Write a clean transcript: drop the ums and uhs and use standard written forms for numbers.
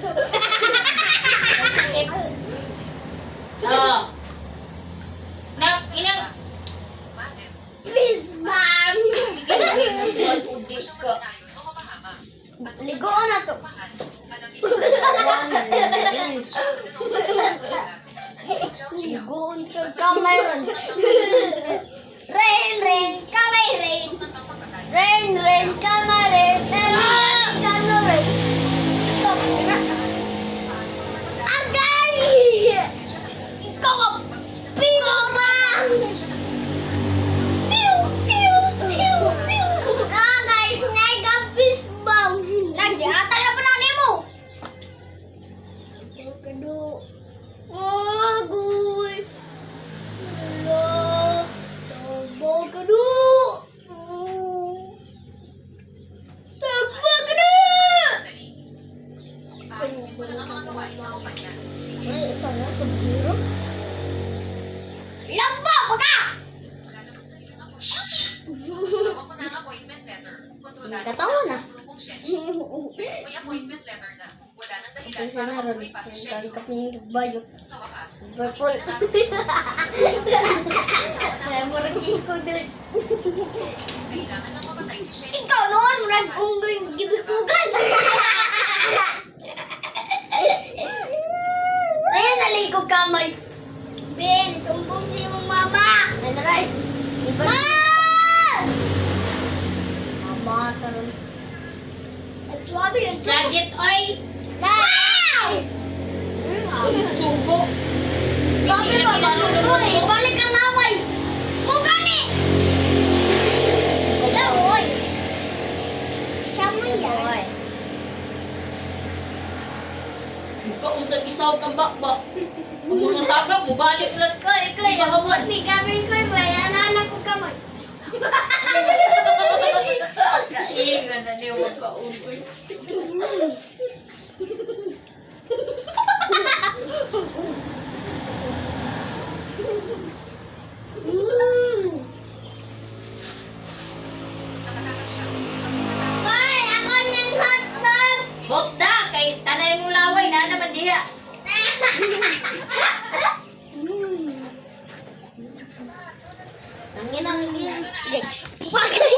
Sakit. Oh. Inang... Fish bomb. Udis ka. Ligoon na to. Ligoon ka kamay ron. Rain, rain, kamay rain. Rain, rain, kamay rain. Kamay rain. Agay! Ikaw ang pira! Pew, pew, pew, pew. Ah, guys, nag-fish bomb. Nagyata na pa namin mo. Kado. Agoy. Wala. Tabo kado. Tabo kado. Ay, ito na sa biro. Lamba, baka! Katawa na. May appointment letter na. Wala nang dahilan Kasi para naroon, may pasisyon. tangkap niya yung bayok. Sa wakas, Purple. Kaya mo rin ko direct. kailangan nang mamatay si Shen. Ikaw noon, nag-unggoy yung gibikugan. Ayan, nalikog kamay. Ben, sumbong si mong mama. Nandaray. Ma! Mama, karon. Ang suwabe ng Jagit, oy! Nay! Sugo! Sabi ko, magluto eh. Balik ang away. Mugani! Siya, oy. Siya mo yan. Ikaw kung sa isaw kang bakbak. Ang mga taga mo, balik plus ka, ikay, hawan. Hindi kami ko, bayanan ako kamay. Kaingan na niya, wag ka unoy. Ay, ako ng hotdog! Bokda, kay tanay mong laway na naman diha. Sangin ang gilid. Bakit?